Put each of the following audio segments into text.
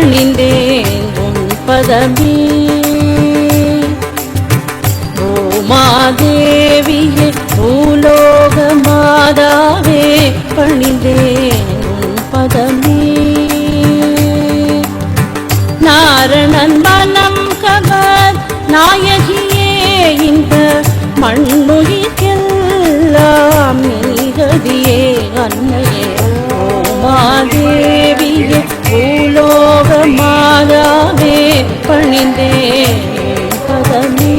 பணிந்தேன் உன் பதமே. மாதேவியே பூலோக மாதாவே பணிந்தேன் உன் பதமே. நாரணன் மனம் கவர் நாயகியே இந்த மண்ணுயிர்க்கெல்லாம் நீகதியே அன்னையே. மாதேவியே பூலோக மாதாவே பணிந்தேன் பதமே.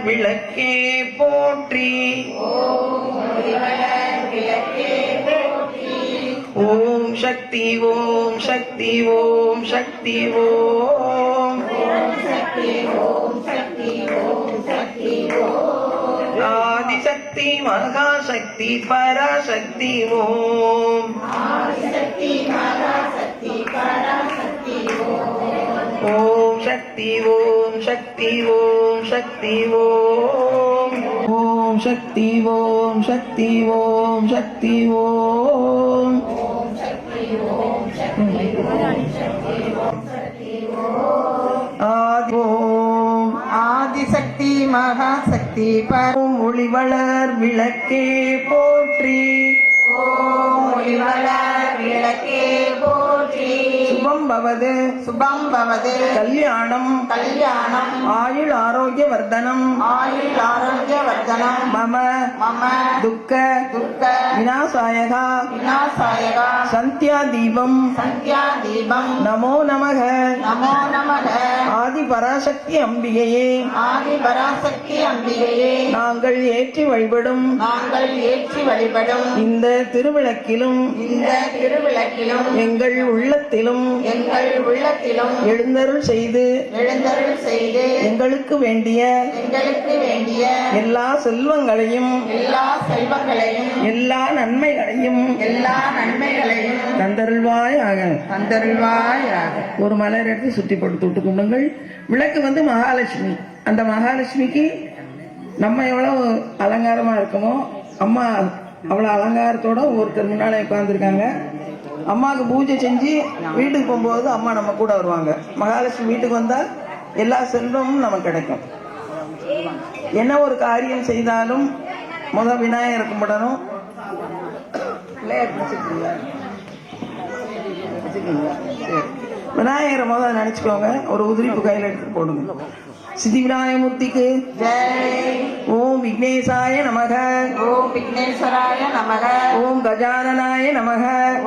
விளக்கே போற்றி ஓம் சக்தி ஓம் சக்தி ஓம் சக்தி ஓம் ஆதிசக்தி மகாசக்தி பராசக்தி ஓம் ஓம் சக்தி ஓம் சக்தி ஓம் சக்தி ஓம் ஓம் சக்தி ஓம் சக்தி ஓம் சக்தி ஓம் ஆதிசக்தி மகாசக்தி பரம் ஒளிவளர் விளக்கே போற்றி ஓம் ஒளிவளர் விளக்கே போற்றி சுபம் பவது சுபம் பவது கல்யாணம் கல்யாணம் ஆயுள் ஆரோக்கிய வர்தனம் ஆயுள் ஆரோக்கிய வர்தனம் மம மம துக்க துக்க விநாசாயகா விநாசாயகா சந்தியா தீபம் சந்தியா தீபம் நமோ நமக நமோ நமக ஆதி பராசக்தி அம்பிகையே ஆதி பராசக்தி அம்பிகையே நாங்கள் ஏற்றி வழிபடும் நாங்கள் ஏற்றி வழிபடும் இந்த திருவிளக்கிலும் இந்த திருவிளக்கிலும் எங்கள் உள்ளத்திலும் எங்கள் உள்ளத்திலும் எழுந்தருள் செய்து எங்களுக்கு வேண்டிய எல்லா செல்வங்களையும் எல்லா நன்மைகளையும் தந்தருள்வாயாக. ஒரு மலர் எடுத்து சுற்றி போட்டு தொட்டு கும்பிடுங்கள். விளக்கு வந்து மகாலட்சுமி. அந்த மகாலட்சுமிக்கு நம்ம எவ்வளவு அலங்காரமா இருக்கமோ அம்மா அவ்வளவு அலங்காரத்தோட ஒருத்தர் முன்னாலே உட்கார்ந்துருக்காங்க. அம்மாவுக்கு பூஜை செஞ்சு வீட்டுக்கு போகும்போது அம்மா நம்ம கூட வருவாங்க. மகாலட்சுமி வீட்டுக்கு வந்தா எல்லா செல்வமும் நமக்கு கிடைக்கும். என்ன ஒரு காரியம் செய்தாலும் விநாயகர் கும்பிடணும். விநாயகரை நினைச்சுக்கோங்க. ஒரு உதிரிப்பு கையில எடுத்து போடுங்க. சித்தி விநாயகமூர்த்திக்கு ஜெய். ஓம் விக்னேசாய நமக. ஓம் விக்னேஸ்வராய நமக. ஓம் கஜானனாய நமக.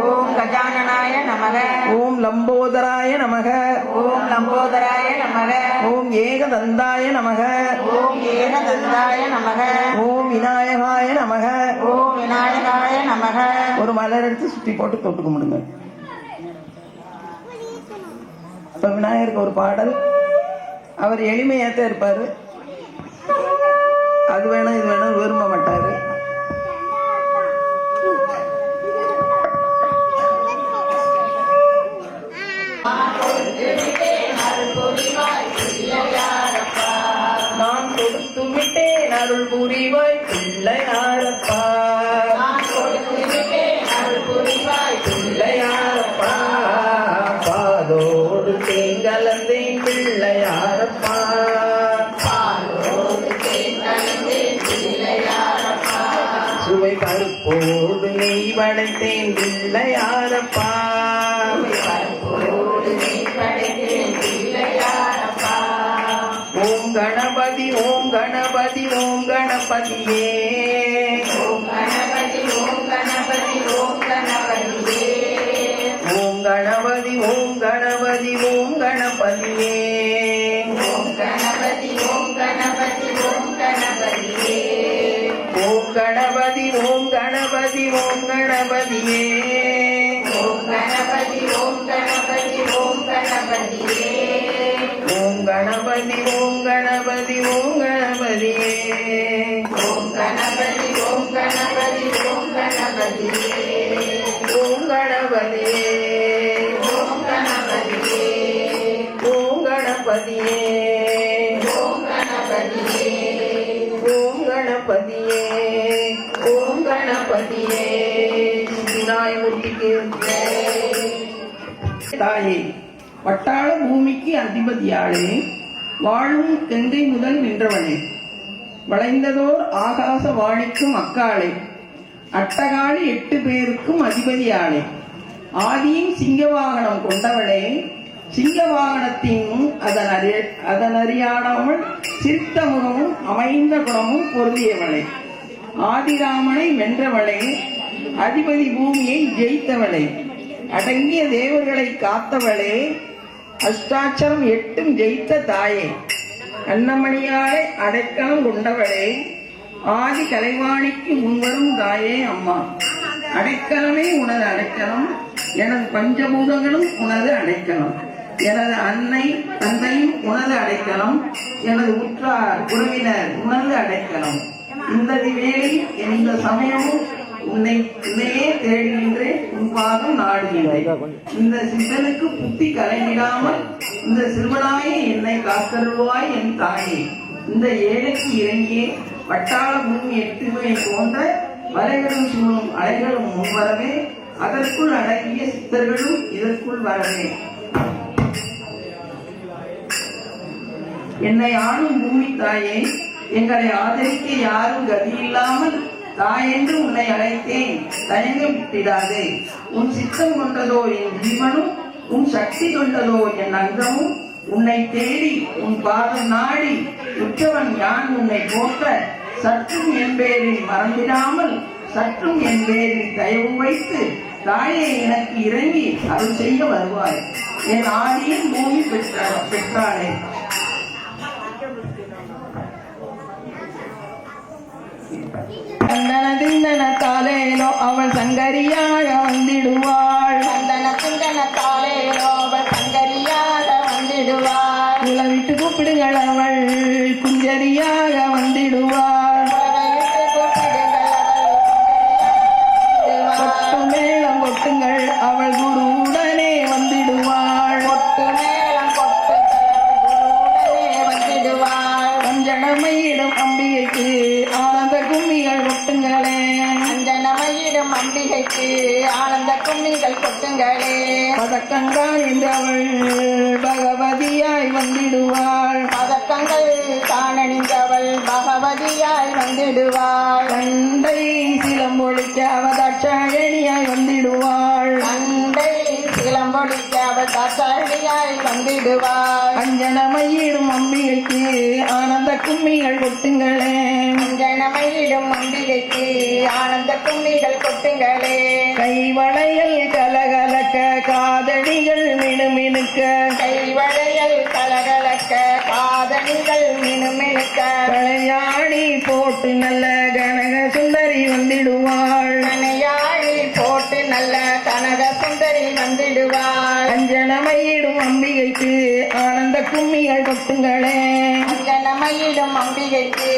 ஓம் கஜானனாய நமக. ஓம் லம்போதராய நமக. ஓம் லம்போதராய நமக. ஓம் ஏகதந்தாய நமக. ஓம் ஏகதந்தாய நமக. ஓம் விநாயகாய நமக. ஓம் விநாயகாய நமக. ஒரு மலர் எடுத்து சுற்றி போட்டு தொட்டு கும்பிடுங்க. இப்ப விநாயகருக்கு ஒரு பாடல். அவர் எளிமையாத்தான் இருப்பாரு. அது வேணும் இது வேணும் விரும்ப மாட்டாரு. நான் கொடுத்து விட்டேன் அருள் புரிவாய் பிள்ளையாரப்பா. பிள்ளையாரப்பா பாதோடு தேங்கலந்தேன் பிள்ளையாரப்பா. சுவை பருப்போடு நெய் படைத்தேன் பிள்ளையாரப்பா. ஓம் கணபதி ஓம் கணபதி ஓம் கணபதியே. ஓம் கணபதி ஓம் கணபதி ஓம் கணபதியே. ஓம் கணபதி ஓம் கணபதி ஓம் கணபதியே. ஓம் கணபதி ஓம் கணபதி ஓம் கணபதியே. ஓம் கணபதி ஓம் கணபதி ஓம் கணபதியே. ஓம் கணபதி ஓம் கணபதி ஓம் கணபதியே. ஓம் கணபதி ஓம் கணபதி ஓம் கணபதியே. ஓம் கணபதி ஓம் கணபதி ஓம் கணபதியே. ஓம் கணபதியே. ஓம் கணபதியே. ஓம் கணபதியே. ஓம் கணபதியே. ஓம் கணபதியே. ஓம் கணபதியே. விநாயகமூர்த்திக்கு தாயே, வட்டாள பூமிக்கு அதிபதியாளே, வாழும் கெங்கை முதல் நின்றவனே, வளைந்ததோர் ஆகாச வாணிக்கும் அக்காளே, அட்டகாளி 8 பேருக்கும் அதிபதியாளே, ஆதியின் சிங்கவாகனம் கொண்டவளே, சிங்கவாகனத்தின் அதனறியாடாமல் சிரித்த முகமும் அமைந்த குணமும் பொருந்தியவளே, ஆதிராமனை வென்றவளே, அதிபதி பூமியை ஜெயித்தவளே, அடங்கிய தேவர்களை காத்தவளே, அஷ்டாட்சரம் 8 ஜெயித்த தாயே, அன்னமணியாரை அடைக்கலம் கொண்டவளே, ஆதி கலைவாணிக்கு முன்வரும் தாயே அம்மா, அடைக்கலமே உனது அடைக்கலம், எனது பஞ்சபூதங்களும் உனது அடைக்கலம், எனது அன்னை தந்தையும் உனது அடைக்கலம், எனது உற்றார் உறவினர் உனது அடைக்கலம். இந்த வேளை எந்த சமயமும் உன்னையே தேடுகின்றேன், உன் பாதம் நாடுகின்றேன். இந்த சிந்தனுக்கு புத்தி கலைவிடாமல் இந்த சிறுவனாயே என்னை காத்தருள்வாய் என் தாயே. இந்த ஏழைக்கு இறங்கியே வட்டாள பூமி 8 போன்ற வலைகளும் சூழும் அலைகளும் முன்வரவே, அதற்குள் அடங்கிய சித்தர்களும் இதற்குள் வரவே. என்னை ஆளும் பூமி தாயே, எங்களை ஆதரிக்க யாரும் கதியில்லாமல் தாயென்று உன்னை அழைத்தேன், தயங்க விட்டிடாதே. உன் சித்தம் கொண்டதோ என் ஜீவனும், உன் சக்தி கொண்டதோ என் அங்கமும், உன்னை தேடி உன் பாதம் நாடி உற்றவன் யான் உன்னை போற்ற, சற்றும் என் பேரில் மறந்திடாமல் சற்றும் என் பேரில் தயவு வைத்து தாயே எனக்கு இறங்கி அருள் செய்ய வருவாய். என் ஆதியின் பூமி பெற்றாளே. சந்தன திந்தனத்தாலேனோ அவள் சங்கரியாக வந்திடுவாள், சந்தன சிந்தனத்தாலேனோ அவள் சங்கரியாக வந்திடுவாள், விட்டு கூப்பிடுங்கள் அவள் குஞ்சரியாக வந்திடுவாள், கொட்டு மேளம் கொட்டுங்கள் அவள் குருவுடனே வந்திடுவாள், கொட்டு மேளம் கொட்டு குருவுடனே வந்திடுவாள், அஞ்சனமையிடும் அம்பிகைக்கு ஆனந்த கும்மிகள் கொட்டுங்களே, அஞ்சனமையிடும் அம்பிகைக்கு ஆனந்த கும்மிகள் கொட்டுங்களே, பதக்கங்கான் என்றவள் பகவதியாய் வந்திடுவாள், பதக்கங்கள் காணணிந்தவள் பகவதியாய் வந்திடுவாள், கண்டை சிலம்பொழிக்க அவதாட்சாயணியாய் வந்திடுவாள், அண்டை சிலம்பொழிக்க அவள் தாசாரியாய் வந்திடுவாள், அஞ்சனமையிடும் அம்பிகைக்கு ஆனந்த கும்மிகள் கொட்டுங்களே, அஞ்சனமையிடும் அம்பிகைக்கு ஆனந்த கும்மிகள் கொட்டுங்களே, கைவளையல் கலகலக்க காதடிகள் மினுமினுக்க, கைவளையல் கலகலக்க காதணிகள் மினுமினுக்க, கலையாணி போட்டு நல்ல கனக சுந்தரி வந்திடுவாள், கனையாழி போட்டு நல்ல கனக சுந்தரி வந்திடுவாள், அஞ்சனமையிடும் அம்பிகைக்கு ஆனந்த கும்மிகள் கொட்டுங்களே, அஞ்சனமையிடும் அம்பிகைக்கு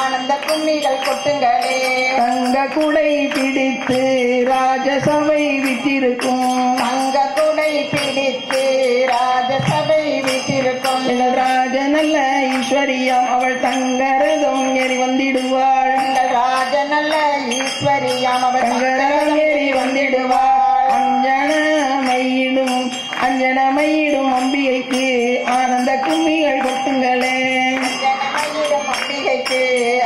ஆனந்த கும்மிகள் கொட்டுங்களே, தங்க குடை பிடித்து ராஜசபை விட்டிருக்கும், தங்க குடை பிடித்து ராஜசபை வீட்டிருக்கும், ராஜ நல்ல ஈஸ்வரியம் அவள் தங்கரதம் ஏறி வந்திடுவாள், எங்கள் ராஜ நல்ல ஈஸ்வரியாம் அவள் தங்கரதம் ஏறி வந்திடுவாள், அஞ்சனமையிடும் அம்பிகைக்கு ஆனந்த கும்மிகள் கொட்டுங்களே, அஞ்சனமையிடும் அம்பிகைக்கு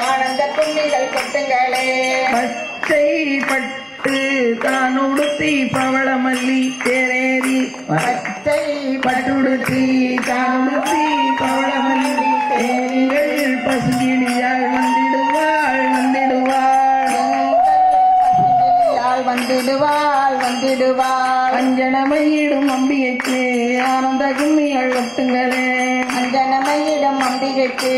ஆனந்த கும்மிகள் கொட்டுங்களே, பச்சை பட்டு தான் உடுத்தி பவளமல்லி தேரேறி, பச்சை பட்டுடுத்தி தான் உடுத்தி பவளமல்லி தேரிகள் பசுகிளியால் வந்திடுவாள், வந்திடுவாள் வந்திடுவாள், அஞ்சனமையிடும் அம்பிகைக்கு ஆனந்த கும்மிகள் கொட்டுங்களே, அஞ்சனமையிடும் அம்பிகைக்கு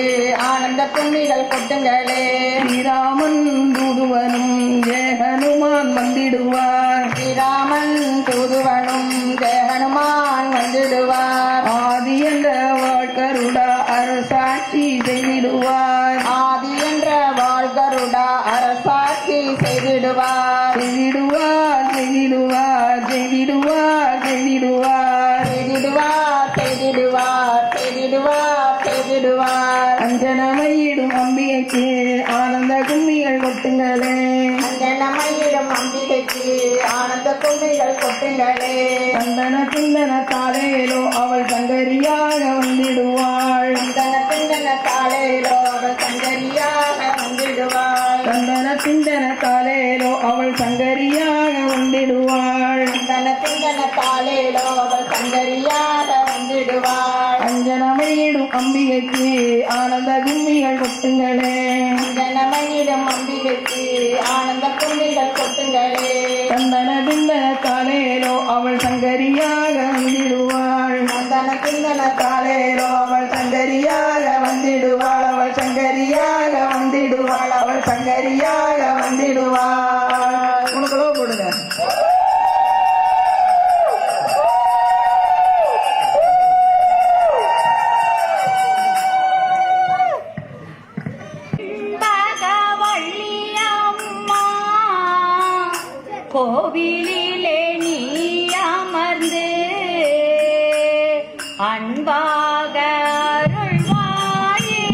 ஆனந்த கும்மிகள் கொட்டுங்களே, ஸ்ரீராமன் தூதுவனும் ஜெயஹனுமான் வந்திடுவார், ஸ்ரீராமன் தூதுவனும் ஜெயஹனுமான் வந்திடுவார், ஆதி என்ற வாழ்கருடா அரசாட்சி செய்திடுவார், ஆதி என்ற வாழ்கருடா அரசாட்சி செய்திடுவார், செய்திடுவார் செய்திடுவார் செய்திடுவார் செய்திடுவார் செய்திடுவார் செய்திடுவார் செய்திடுவார் செய்திடுவார், அஞ்சனமையிடும் அம்பிகைக்கு ஆனந்த கும்மிகள் கொட்டுங்களே, அஞ்சனமையிடும் அம்பிகைக்கு ஆனந்த கும்மிகள் கொட்டுங்களே, காட்டுங்களே. சந்தன சிந்தன தாலேலோ அவள் சங்கரியாக வந்திடுவாள். சந்தன சிந்தன தாளேலோ அவள் சங்கரியாக வந்திடுவாள். சந்தன சிந்தன தாலேலோ அவள் சங்கரியாக வந்திடுவாள். சந்தன சிந்தன தாளேலோ அவள் சங்கரியாக வந்திடுவாள். அஞ்சனமையிடும் அம்பிகைக்கு ஆனந்த கும்மிகள் கொட்டுங்களே. அஞ்சனமயிலும் அம்பிகைக்கு ஆனந்த கும்மிகள் கொட்டுங்களே. சந்தன பிந்தன தாலேலோ அவள் சங்கரியாக வந்திடுவாள். சந்தன சிந்தன தாலேலோ அவள் சங்கரியாக வந்திடுவாள். அவள் சங்கரியாக வந்திடுவாள். அவள் சங்கரியாக வந்திடுவாள். உனக்குள்ள போடுங்க. பகவள்ளியம்மா கோவிலிலே நீ அமர்ந்து அன்பாக அருள்வாயே.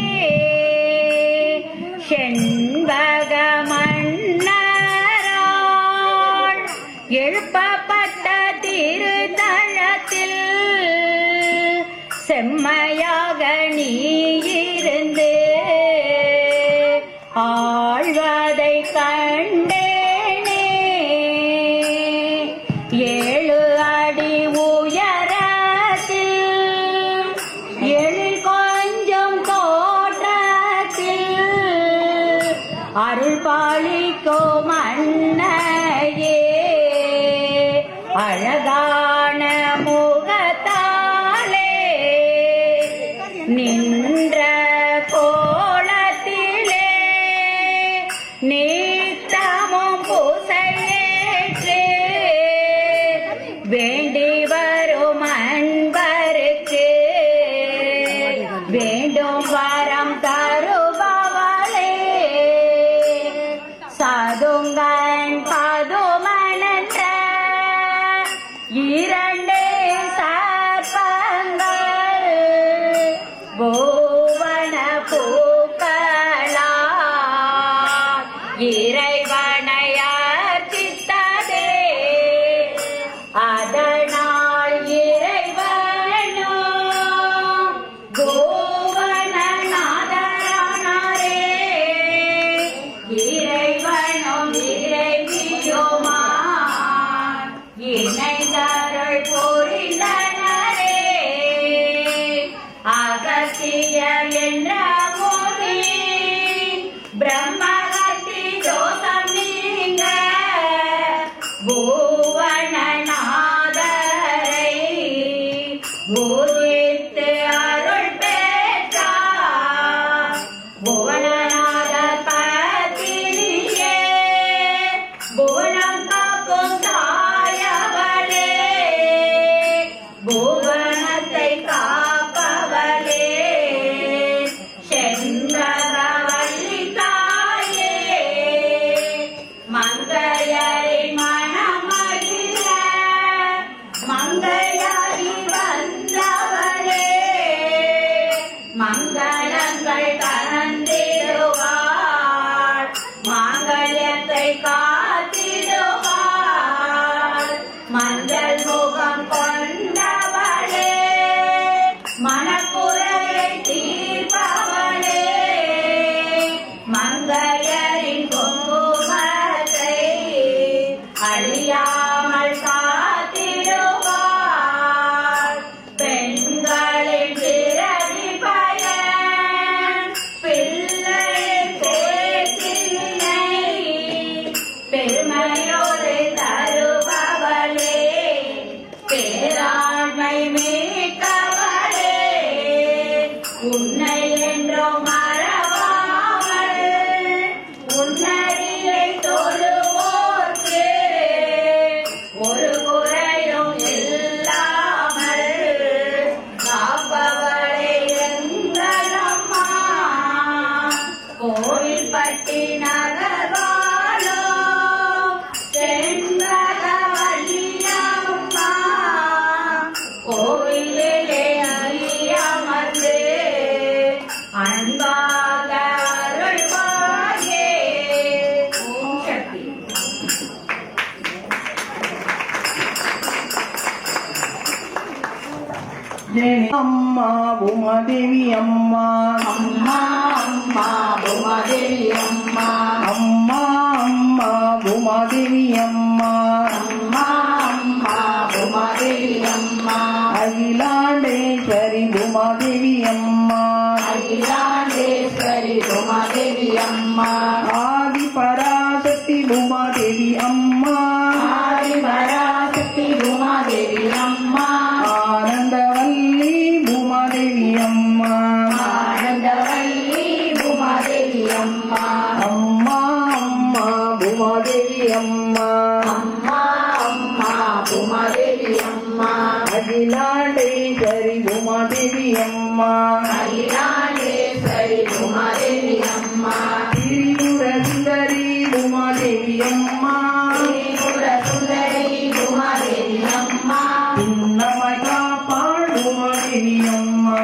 செண்பக மன்னரால் எழுப்பப்பட்ட திருத்தலத்தில் செம்மையாக நீ இருந்து ஆழ்வதை கண்டேனே. 7 அடி உயரத்தில் எழில் கொஞ்சம் தோற்றத்தில் அருள் பாலிக்கும் அன்னையே. அழகான முகத்தாலே நின்ற கோலத்திலே நித்தமும் பூசையேற்று வேண்டி வரும் அன்பருக்கு வேண்டும் வரம் தருபவளே. சதுங்கன் பதுமனன்ற 2 சர்ப்பங்கள் பூவன பூக்களால் இறைவனை அர்ச்சித்ததே. அதனால் இறைவனோ கோவணநாதரானாரே. இறைவனும் இறைவியுமாய் இணைந்தருள் புரிந்தனரே. அகத்தியர் என்ற முனி பிரம்மகத்தி தோஷம் நீங்க பூவணநாதரை பூஜித்து அருள் பெற்றார். புவனநாதர் பத்தினியே புவனம் காக்கும் தாயவளே. புவனத்தை காப்பவளே. செண்பகவல்லி தாயே மங்கையரின் மனமகிழ மங்கையாகி வந்தவளே. மங்களங்கள் தந்திடுவாள். மாங்கல்யத்தை காத்திடுவாள். மஞ்சள் முகம் கொண்டவளே. மனக்குறையை தீர்ப்பவளே. மங்கையரின் குங்குமத்தை அழியாமல் காத்திடுவாள். பெண்களின் பிறவி பயன் பிள்ளையின் பேச்சினை பெருமையோடு தருபவளே. பேராண்மை மீட்டவளே. உன்னை என்றும் மறவாமல் உன்னடியை தொழுவோர்க்கு ஒரு குறையும் இல்லாமல் காப்பவளே எங்களம்மா. கோவில்பட்டி நகர்வாழோ செண்பகவல்லியம்மா. கோவிலிலே அமர்ந்து அன்பாக அருள்வாயே. ஓம் சக்தி. ஜெனி அம்மா உமாதேவி அம்மா அம்மா அம்மா உமாதேவி அம்மா அம்மா அம்மா உமாதேவி அம்மா அம்மா அம்மா உமாதேவி அம்மா அகிலாண்டேஸ்வரி உமாதேவி அம்மா அகிலாண்டேஸ்வரி உமாதேவி அம்மா ஆதி பராசக்தி உமாதேவி அம்மா ஆதி பராசக்தி உமாதேவி அம்மா ஆனந்தவல்லி உமாதேவி அம்மா ஆனந்தவல்லி உமாதேவி அம்மா அம்மா அம்மா உமாதேவி அம்மா அம்மா அம்மா உமாதேவி அம்மா அகிலாண்டேஸ்வரி உமாதேவி அம்மா அகிலாண்டேஸ்வரி உமாதேவி அம்மா திரிபுர சுந்தரி உமாதேவி அம்மா திரிபுர சுந்தரி உமாதேவி அம்மா உன்னமை காப்பாள் உமாதேவி அம்மா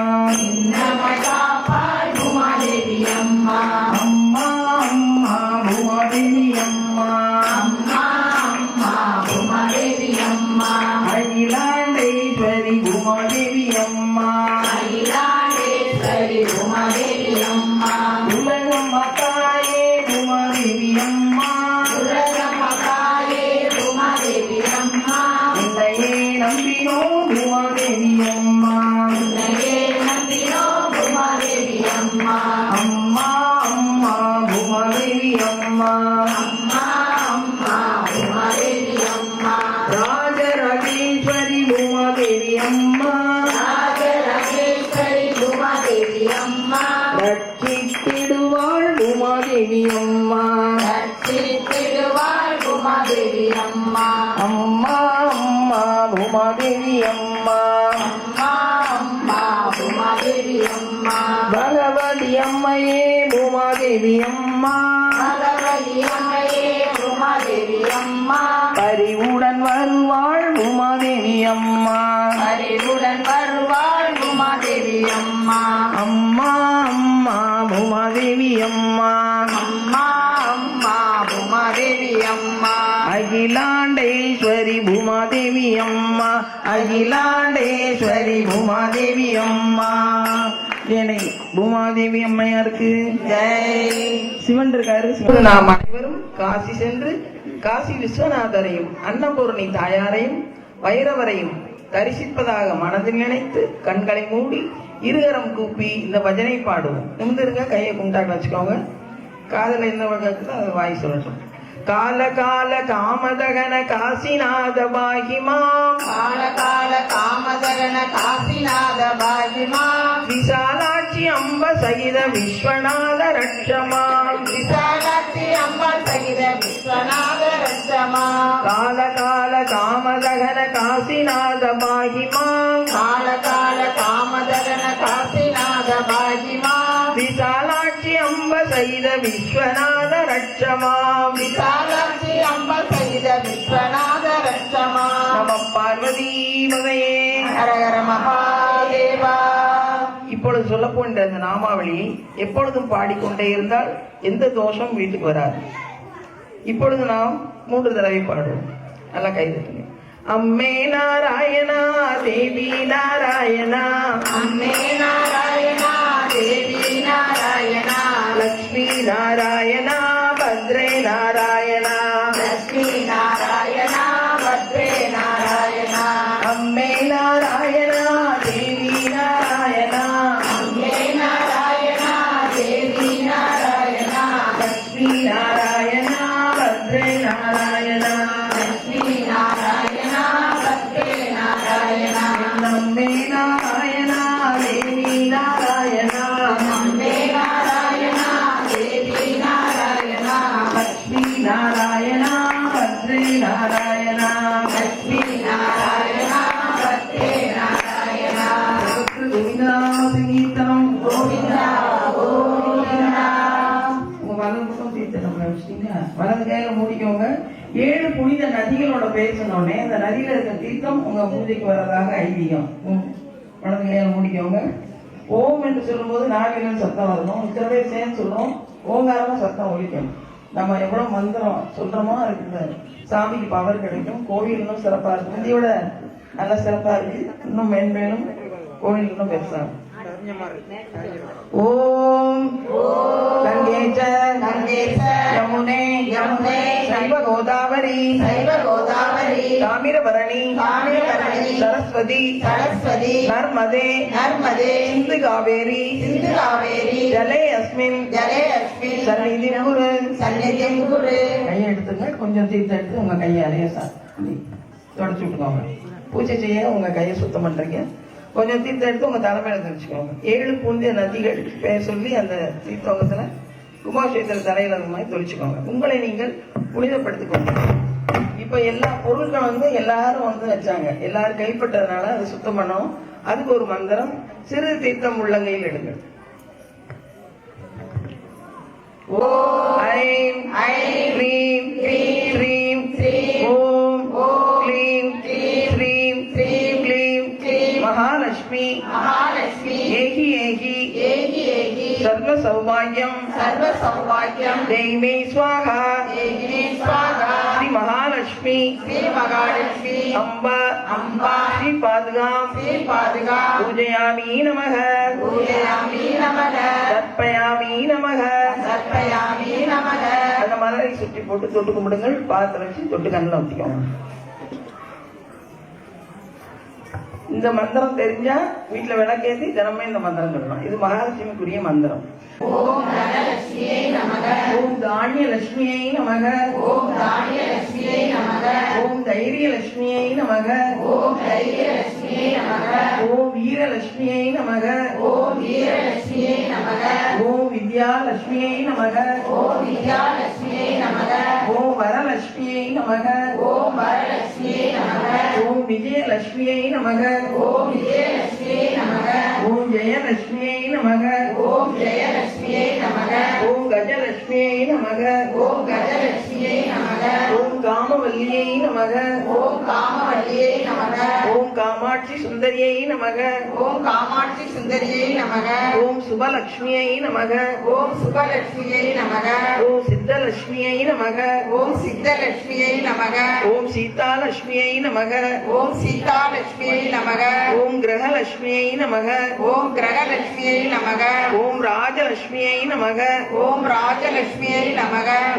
நம்மை காப்பாள் உமாதேவி அம்மா அம்மா அம்மா உமாதேவி அம்மா அம்மா அம்மா உமாதேவி அம்மா அகிலாண்டேஸ்வரி உமாதேவி அம்மா அகிலாண்டேஸ்வரி உமாதேவி அம்மா உலகம் மக்காயே உமாதேவி அம்மா உலகம் மகாயே உமாதேவி அம்மா என்னையே நம்பினோ உமாதேவி அம்மா உன்னையே நம்பினோ உமாதேவி அம்மா அம்மா அம்மா உமாதேவி அம்மா அம்மா அம்மா உமாதேவி அம்மா ராஜராஜேஸ்வரி உமாதேவி அம்மா ராஜராஜேஸ்வரி உமாதேவி அம்மா ரட்சித்திடுவாள் உமாதேவி அம்மா ரட்சித்திடுவாள் உமாதேவி அம்மா அம்மா அம்மா உமாதேவி அம்மா அம்மா அம்மா உமாதேவி அம்மா பகவதி அம்மையே உமாதேவி அம்மா பகவதி அம்மையே உமாதேவி அம்மா பரிவுடன் வருவாள் உமாதேவி அம்மா அறிவுடன் வருவாள் உமாதேவி அம்மா அம்மா அம்மா உமாதேவி அம்மா அம்மா அம்மா உமாதேவி அம்மா அகிலாண்டேஸ்வரி உமாதேவி அம்மா அகிலாண்டேஸ்வரி உமாதேவி அம்மா ஏனை பூமாதேவி அம்மையாருக்கு ஜெய் சிவன் இருக்காரு சிவன் நாம் அனைவரும் காசி சென்று காசி விஸ்வநாதரையும் அன்னபூரணி தாயாரையும் வைரவரையும் தரிசிப்பதாக மனதில் நினைத்து கண்களை மூடி இருகரம் கூப்பி இந்த பஜனை பாடுவோம். நிமிர்ந்திருங்க, கையை கும்பிட்டாக்க வச்சுக்கோங்க. காதல என்ன வகைக்குதோ அதை வாய் சொல்லட்டும். கால கால காமதகன காசிநாத பாகிமாம் கால கால காமதகன காசிநாத பாகிமா விசாலாட்சி அம்ப சகித விஸ்வநாத ரட்சமாம் விசாலாட்சி அம்பாள் சகித விஸ்வநாத ரட்சமா கால கால காமதகன காசிநாத பாகிமாம் கால கால காமதகன காசிநாத பாகிமா விசாலாட்சி அம்ப சகித விஸ்வநாத ரட்சமாம் விசாலாட்சி அம்பாள் சகித விஸ்வநாத ரட்சமா நம பார்வதி பதையே. ஹரஹர மகாதேவா. இப்பொழுது சொல்ல போன்ற அந்த நாமாவளியை எப்பொழுதும் பாடிக்கொண்டே இருந்தால் எந்த தோஷம் வீட்டுக்கு வராது. இப்பொழுது நாம் 3 தடவை பாடுவோம். நல்லா கைதட்டுங்க. அம்மே நாராயணா தேவி நாராயணா அம்மே நாராயணா தேவி நாராயணா லக்ஷ்மி நாராயணா பத்ரே நாராயணா லக்ஷ்மி நாராயணா பத்ரே நாராயணா அம்மே நாராயணா தேவி நாராயணா அம்மே நாராயணா தேவி நாராயணா லக்ஷ்மி நாராயணா பத்ரே நாராயணா லக்ஷ்மி நாராயணா பத்ரே நாராயணா அம்மே நாராயணா தேவி நாராயணா அம்மே நாராயணா தேவி நாராயணா லக்ஷ்மி நாராயணா பத்ரே நாராயணா லக்ஷ்மி நாராயணா பத்ரே நாராயணா கோவிந்தா சங்கீதம் கோவிந்தா கோவிந்தா. உங்க வலது பக்கம் தீர்த்தம் வச்சுட்டீங்க. வலது கையில மூடிக்கோங்க. 7 புனித நதிகளோட பேர் சொன்னோடனே அந்த நதியில இருக்க தீர்த்தம் உங்க பூஜைக்கு வர்றதாக ஐதீகம். வலது கையில மூடிக்கோங்க. ஓம் என்று சொல்லும்போது நாவிலும் சத்தம் வரணும். இத்தனை பேர் சேர்ந்து சொல்றோம், ஓங்காரமா சத்தம் ஒழிக்கணும். நம்ம எவ்வளவு மந்திரம் சொல்றோமோ அதுக்கு சாமிக்கு பவர் கிடைக்கும். கோவில் இன்னும் சிறப்பா இருக்கும். இந்தியோட நல்ல சிறப்பா இருக்கு. இன்னும் மென்மேலும் கோவில் பெருசா ஓம் கங்கேச்ச யமுனே சைவ கோதாவரி தாமிரபரணி சரஸ்வதி நர்மதே சிந்து காவேரி ஜலே அஸ்மின் சந்நிதிம் குரு கையை எடுத்துங்க, கொஞ்சம் தீர்த்து எடுத்து உங்க கையாலேயே தொடச்சு விட்டுக்கோங்க. பூஜை செய்ய உங்க கையை சுத்தம் பண்றீங்க, கொஞ்சம் தீர்த்து எடுத்து உங்க தலைமையில தெளிச்சுக்கோங்க. 7 புனித நதிகள் பேர் சொல்லி அந்த தீர்த்தோகத்துல கும்பாபிஷேகத்துல தலையில அந்த மாதிரி தெளிச்சுக்கோங்க. உங்களை நீங்கள் புனிதப்படுத்திக்கோங்க. இப்ப எல்லா பொருட்கள் எல்லாரும் வச்சாங்க, எல்லாரும் கைப்பற்றதுனால அதை சுத்தம் பண்ணணும். அதுக்கு ஒரு மந்திரம், சிறு தீர்த்தம் உள்ளங்கையில் எடுங்க. ஓம் ஐம் க்ரீம் ஸ்ரீம் ஓம் க்ளீம் ஸ்ரீம் க்ளீம் மகாலட்சுமி ஏகி ஏகி சர்வ சௌபாகியம் தேய்மே ஸ்வாஹா ஸ்ரீ மகாலட்சுமி அம்பா ஸ்ரீ பாதுகாம் பூஜயாமி நமக தர்ப்பயாமி நமக. அந்த மலரை சுற்றி போட்டு தொட்டு கும்பிடுங்கள். பாத்திரம் வச்சு தொட்டு கண்ணில் ஊத்திக்கோங்க. இந்த மந்திரம் தெரிஞ்சா வீட்டுல விளக்கேத்தி தினமே இந்த மந்திரம் சொல்லணும். இது மகாலட்சுமிக்குரிய மந்திரம். ஓம் தானிய லட்சுமியை நமக. ஓம் தைரிய லட்சுமியை நமக. ஓம் வீரலட்சுமியை நமக. ஓம் வித்யாலட்சுமியை நமக. ஓம் வரலட்சுமியை நமக. ஓம் விஜயலட்சுமியை நமக. ஓம் ஜெயலட்சுமியை நமக. ஓம் கஜலட்சுமியை நமக. ஓம் காமவல்லியை நமக. ஓம் காமாட்சி சுந்தரியை நமக. ஓம் சுபலட்சுமியை நமக. ஓம் சித்தலட்சுமியை நமக. ஓம் சீதாலட்சுமியை நமக. ஓம் கிரகலட்சுமியை நமக. ஓம் ராஜலட்சுமியை நமக.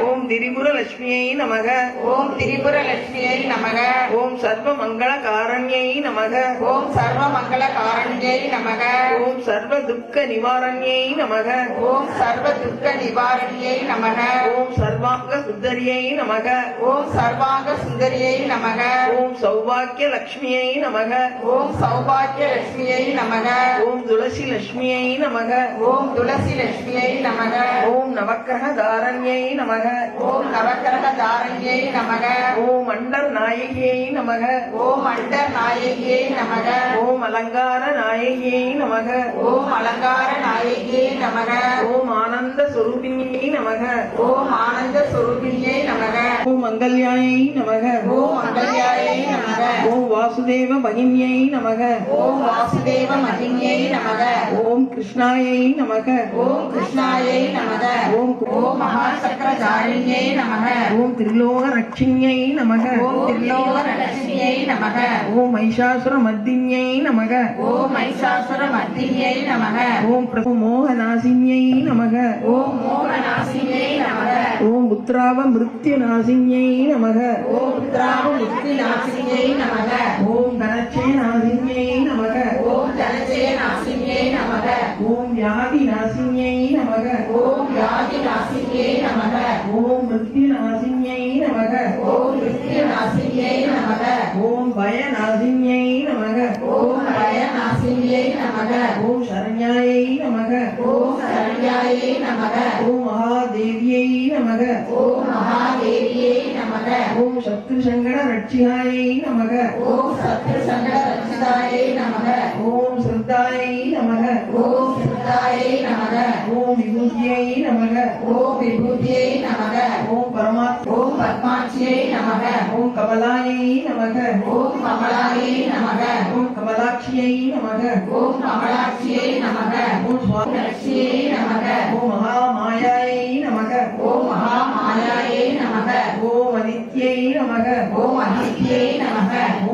ஓம் திரிபுரலட்சுமியை நமக. ஓம் சர்வ மங்கள காரண்யை நமக. ஓம் சர்வ துக்க நிவாரண்யை நமக. ஓம் சர்வாங்க சுந்தரியை நமக. ஓம் சௌபாக்கிய லட்சுமியை நமக. ஓம் துளசி லட்சுமியை நமக. ஓம் நவக்கிரக தாரண்யை நமக. ஓம் அண்டர் நாயகியை நமக. ஓம் அலங்கார நாயகியை நமக. ஓம் ஆனந்த சொரூபிணியை நமக. ஓம் மங்கல்யாயை நமக. ஓம் வாசுதேவ மகிம்யை நமக. ஓம் கிருஷ்ணாயை நமக. ஓம் மகாசக்கரதாரிண்யை நமக. ஓம் திரிலோக ரட்சிண்யை நமக. ஓம் மைஷாசுர மர்தின்யை நமக. ஓம் பிரபு மோகநாசின்யை நமக. ஓம் உத்ராவ மிருத்யு நாசின்யை நமக. ஓம் தனச்சே நாசின்யை நமக. ஓம் வியாதி நாசின்யை நமக. ஓம் மிருத்யு நாசின்யை நமக. ஓம் பய நாசின்யை நமக. ஓம் சரண்யாயை நமக. ஓம் மகாதேவியை நமக. ஓம் சத்ரு சங்கட ரட்சிகாயை நமக. ஓம் ஸ்ரத்தாயை நமக. ஓம் விபூதியை நமக. ஓம் பரமாத்மாட்சியை நமக. ஓம் கமலாயை நமக. ஓம் கமலாட்சியை நமக. ஓம் சுவாமியை நமக. ஓம் மகாமாயாயை நமக. ஓம் அதித்யை நமக.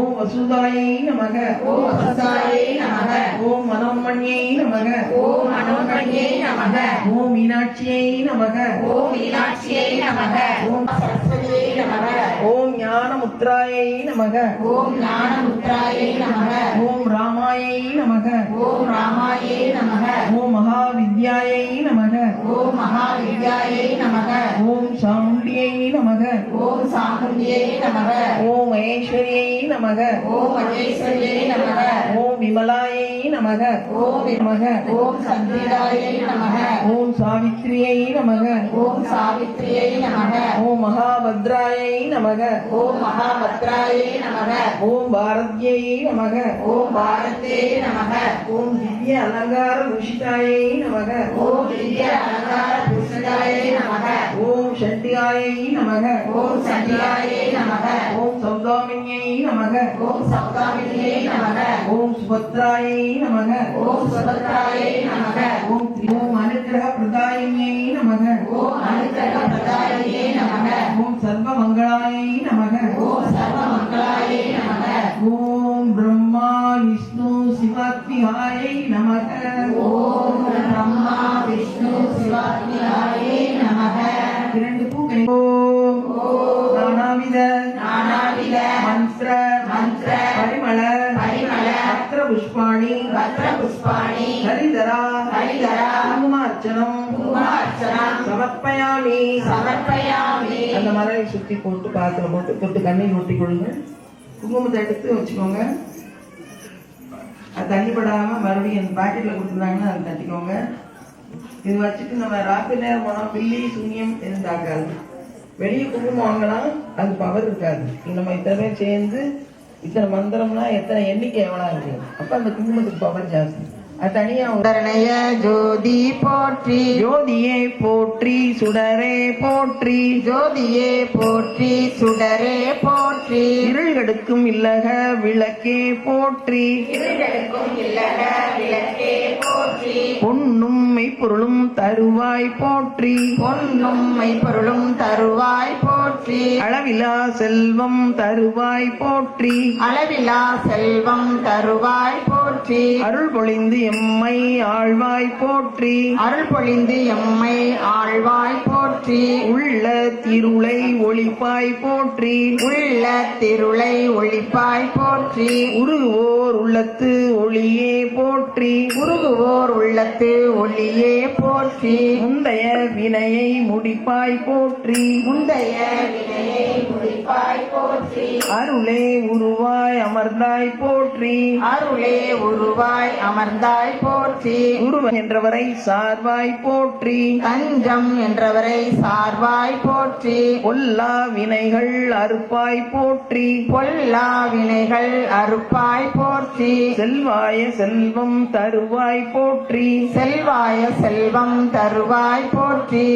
ஓம் வசுதாயை நமக ஓம் வசுதாயை நமக ஓம் மனோன்மணியை நமக ஓம் மனோன்மணியை நமக ஓம் மீனாட்சியை நமக ஓம் மீனாட்சியை நமக ஓம் சரஸ்வதியை நமக ஓம் ஞானமுத்ராயை நமக ஓம் ஞானமுத்ராயை நமக ஓம் ராமாயை நமக ஓம் ராமாயை நமக ஓம் மகாவித்யாயை நமக ஓம் மகாவித்யாயை நமக ஓம் சாமுண்டியை நமக ஓம் சாமுண்டியை நமக ஓம் மகேஸ்வரியை நமக ஓம் மகேஸ்வரியை நமக ஓம் விமலாயை நமக ஓம் நமக ஓம் சந்திராயை நமக ஓம் சாவித்ரியை நமக ஓம் சாவித்ரியை நமக ஓம் மகாபத்ராயை நமக ஓம் மகாபத்ராயை நமக ஓம் பாரத்யை நமக ஓம் பாரதே நமக ஓம் திவ்ய அலங்கார பூஷிதாயை நமக ஓம் திவ்ய அலங்கார பூஷிதாயை நமக ஓம் சண்டியாயை நமக ஓம் சண்டியாயை நமக ஓம் சௌதாமினியை நமக ஓம் சப்தாமினியை நமக ஓம் சுபத்ராயை நமக ஓம் சுபத்ராயை நமக ஓம் அனுக்கிரக பிரதாயினியை நமக ஓம் அனுக்கிரக பிரதாயினியை நமக ஓம் சர்வமங்களாயை நமக ஓம் சர்வமங்களாயை நமக ஓம் பிரம்மா விஷ்ணு சிவாத்மிகாயை நமக ஓம் பிரம்மா விஷ்ணு சிவாத்மிகாயை நமக இரண்டு பூக்கள் ஓம் நானாவித நானாவித மந்திர மந்திர பரிமள பரிமள பத்ர புஷ்பாணி பத்ர புஷ்பாணி ஹரிதரா ஹரிதரா குங்குமார்ச்சனம் குங்குமார்ச்சனம் சமர்ப்பயாமி சமர்ப்பயாமி அந்த மலரை சுத்தி போட்டு பாத்திரம் போட்டு தொட்டு கண்ணில் ஊட்டி கொள்ளுங்க. குங்குமத்தை எடுத்து வச்சுக்கோங்க. அது தண்ணிப்படாம மறுபடியும் அந்த பாக்கெட்ல கொடுத்துருந்தாங்கன்னா அதை தட்டிக்கோங்க. இது வச்சுட்டு நம்ம ராத்திரி நேரம் போனோம் பில்லி சூன்யம் எதுவும் தாக்காது. வெளியே குங்குமம் வாங்கலாம், அது பவர் இருக்காது. நம்ம இத்தனை பேர் சேர்ந்து இத்தனை மந்திரம்னா எத்தனை எண்ணிக்கை எவ்வளோ இருக்கு, அப்ப அந்த குங்குமத்துக்கு பவர் ஜாஸ்தி. அது தனியா உடனேய ஜோதி போற்றி ஜோதியே போற்றி சுடரே போற்றி ஜோதியே போற்றி சுடரே போற்றி இருள்கெடுக்கும் இல்லக விளக்கே போற்றி இருளுக்கும் இல்லக விளக்கே போற்றி பொன்னும் மெய்ப்பொருளும் தருவாய் போற்றி பொன்னும் மெய்ப்பொருளும் தருவாய் போற்றி அளவிலா செல்வம் தருவாய் போற்றி அளவிலா செல்வம் தருவாய் போற்றி அருள் பொழிந்து எம்மை ஆழ்வாய் போற்றி அருள் பொழிந்து எம்மை ஆழ்வாய் போற்றி உள்ள திருளை ஒளிப்பாய் போற்றி உள்ள திருளை ஒளிப்பாய் போற்றி உருவோர் உள்ளத்து ஒளியே போற்றி உருகுவோர் உள்ளத்து ஒளியே போற்றி முந்தைய வினையை முடிப்பாய் போற்றி முந்தைய வினையை முடிப்பாய் போற்றி அருளே உருவாய் அமர்ந்தாய் போற்றி அருளே உருவாய் அமர்ந்தாய் போற்றி உருவன் என்றவரை சார்வாய் போற்றி தஞ்சம் என்றவரை சார்வாய் போற்றி பொல்லா வினைகள் அறுப்பாய் போற்றி பொல்லா வினைகள் அறுப்பாய் போற்றி செல்வாய செல்வம் தருவாய் போற்றி செல்வாய செல்வம் தருவாய் போற்றி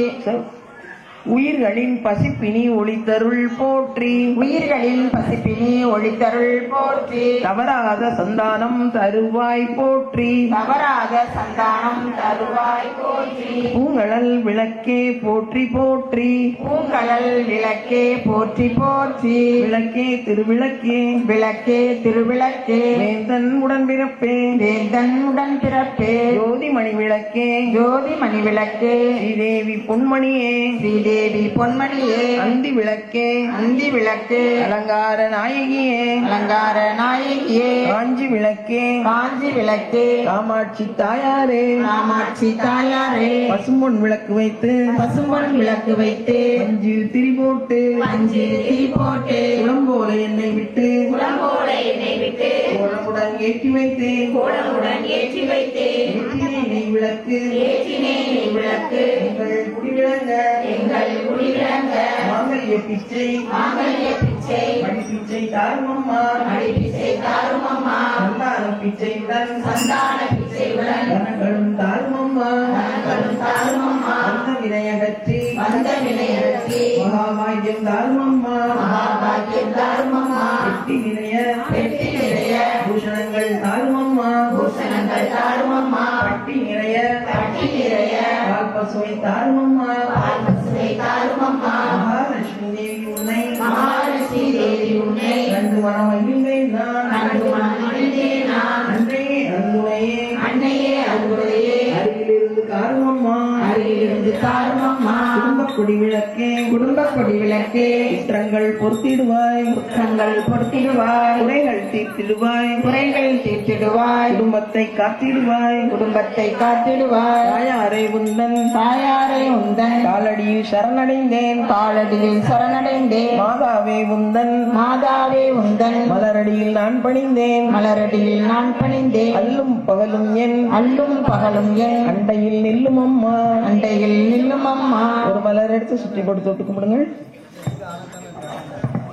உயிர்களின் பசிப்பினி ஒளித்தருள் போற்றி உயிர்களின் பசிப்பினி ஒளித்தருள் போற்றி தவறாத சந்தானம் தருவாய் போற்றி தவறாத சந்தானம் தருவாய் போற்றி பூங்கழல் விளக்கே போற்றி போற்றி பூங்கழல் விளக்கே போற்றி போற்றி விளக்கே திருவிளக்கே விளக்கே திருவிளக்கே வேந்தன் உடன்பிறப்பே வேந்தன் உடன் பிறப்பே ஜோதிமணி விளக்கே ஜோதிமணி விளக்கே ஸ்ரீதேவி பொன்மணியே ஸ்ரீதேவி பொன்மணியே அந்தி விளக்கே அந்தி விளக்கே அலங்கார நாயகியே அலங்கார நாயகியே காஞ்சி விளக்கே காஞ்சி விளக்கே காமாட்சி தாயாரே காமாட்சி தாயாரே பசும்பொன் விளக்கு வைத்து பசும்பொன் விளக்கு வைத்து அஞ்சில் திரி போட்டு அஞ்சில் திரி போட்டு குளம்போல எண்ணெய் விட்டு குளம்போல எண்ணெய் விட்டு கோலமுடன் ஏற்றி வைத்து கோலமுடன் ஏற்றி வைத்து ஏற்றினே நெய் விளக்கு ஏற்றினே நெய் விளக்கு எங்கள் குடிவிளங்க எங்கள் குடிவிளங்க மாங்கல்ய பிச்சை மாங்கல்ய பிச்சை மடிப்பிச்சை தாருமம்மா மடிப்பிச்சை தாரும் அம்மா சந்தான பிச்சையுடன் சந்தான பிச்சையுடன் தனங்களும் தாருமம்மா தனங்களும் தாரும் அம்மா அந்த வினையகற்றி வந்த வினையகற்றி மகாபாகியம் தாருமம்மா மகாபாகியம் தாரும் அம்மா வெட்டி நிறைய வெற்றி நிறைய பூஷணங்கள் தாருமம்மா பூசணங்கள் தாரும் அம்மா பட்டி நிறைய பட்டி நிறைய பால் பசுவை தாருமம்மா பால் பசுவை தாரும் அம்மா மகாலட்சுமி தேவி உன்னை மகாலட்சுமி தேவி உன்னை கண்டு மனம் மகிழ்ந்தேன் நான் கண்டு மனம் மகிழ்ந்தேன் நான். அன்னையே அன்புடையே அன்னையே அன்புடையே அருகிலிருந்து காருமம்மா அருகிலிருந்து காருமம்மா. குடும்ப கொடி விளக்கே குடும்ப கொடி விளக்கே குற்றங்கள் பொறுத்திடுவாய் குற்றங்கள் பொறுத்திடுவாய். குறைகள் தீர்த்திடுவாய் குறைகள் தீர்த்திடுவாய். குடும்பத்தை காத்திடுவாய் குடும்பத்தை காத்திடுவாய். தாயாரை உந்தன் தாயாரை உந்தன் காலடியில் சரணடைந்தேன் காலடியில் சரணடைந்தேன். மாதாவே உந்தன் மாதாவே உந்தன் மலரடியில் நான் பணிந்தேன் மலரடியில் நான் பணிந்தேன். அல்லும் பகலும் என் அல்லும் பகலும் என் அண்டையில் நில்லும் அம்மா அண்டையில் நில்லும் அம்மா. ஒரு மலர் எடுத்து சுற்றி கொடுத்து விட்டு கும்பிடுங்கள்.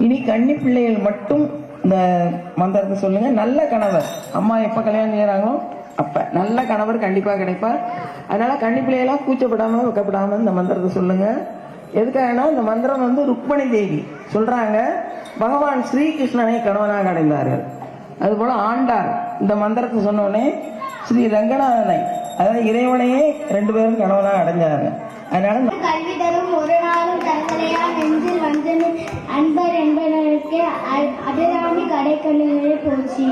இனி கன்னி பிள்ளைகள் மட்டும் இந்த மந்திரத்தை சொல்லுங்க. நல்ல கணவர், அம்மா எப்ப கல்யாணம் செய்யறாங்களோ அப்ப நல்ல கணவர் கண்டிப்பா கிடைப்பார். அதனால கன்னி பிள்ளைகளா கூச்சப்படாம வைக்கப்படாம இந்த மந்திரத்தை சொல்லுங்க. எதுக்காகனா இந்த மந்திரம் வந்து ருக்மணி தேவி சொல்றாங்க, பகவான் ஸ்ரீகிருஷ்ணனை கணவனாக அடைந்தார்கள். அதுபோல ஆண்டார் இந்த மந்திரத்தை சொன்ன உடனே ஸ்ரீ ரங்கநாதனை, அதாவது இறைவனையே 2 பேரும் கணவனாக அடைஞ்சாங்க. அதனால கல்வி தரும் ஒரு நாளும் தரங்களையா நெஞ்சில் வந்தது அன்பர் என்பவருக்கு அபிராமி கடைக்கண்ணிலே போச்சு.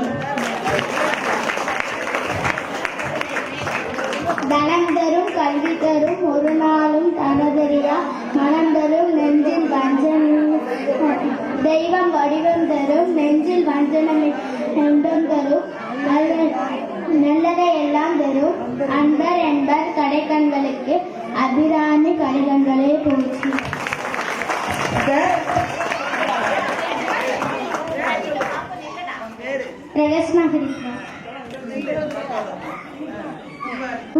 தனம் தரும் கல்வி தரும் ஒரு நாளும் தனதறியா மனம் தரும் நெஞ்சில் வஞ்சனம் தெய்வம் வடிவம் தரும் நெஞ்சில் வஞ்சனம் எண்ணம் தரும் நல்லதை எல்லாம் தரும் அன்பர் என்பர் கடைக்கண்களுக்கு அபிராமி கடைக்கண்களே போச்சு.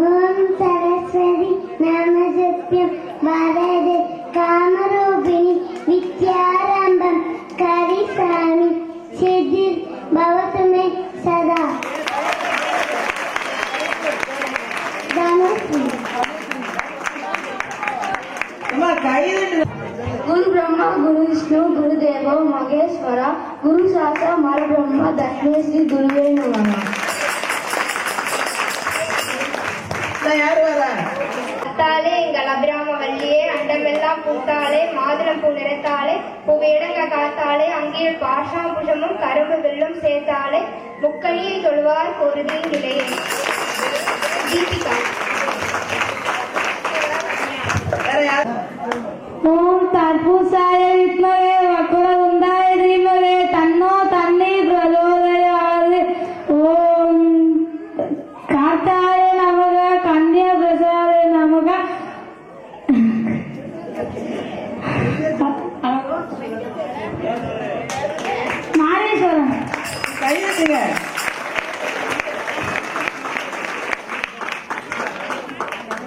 ஓம் சரஸ்வதி நமஜப்யம் வரதே காமரூபிணி வித்யாரம்பம் கரிசாமி சிதிர் பவதுமே சதா. गुरु ब्रह्मा गुरु विष्णु गुरु देवो महेश्वरा गुरु साक्षात् परब्रह्म तस्मै श्री गुरुवे नमः. அத்தாலே எங்கள் அபிராம வள்ளியே அண்டமெல்லாம் பூத்தாலே மாதுளம் பூ நிறத்தாலே பூவேடங்க காத்தாலே அங்கியில் பாஷாபுஷமும் கரும்பு வெல்லும் சேர்த்தாலே முக்கணியை தொழுவார் பொருதி நிலையே. தீபிகா. ஓம் தர்பூசாய வித்மவே வக்ரதுண்டாய தீமவே தன்னோ தன்னை பிரச்சோதயாத். ஓம் காத்தாய நமக கன்யா பிரசாதாய நமக. மாரேஸ்வரம் கையெழுத்துங்க.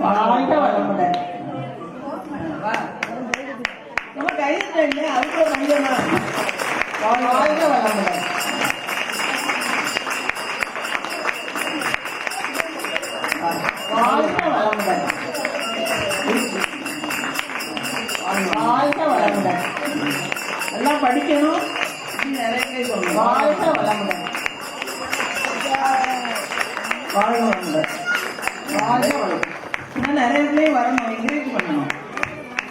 வாழ்க வளமுடன். நம்ம கையெழுத்து அதுக்கு மஞ்சமா வாழ்க வளமுடன். வாழ்க வளமுடன். வாழ்க வளமுடன். எல்லாம் படிக்கணும். நிறைய பேர் சொல்லணும். வாழ்க வளமுடன். வாழ்க வளமுடன். வாழ்க வளமுடன். இன்னும் நிறைய பிள்ளைங்க வரணும், என்கரேஜ் பண்ணணும்.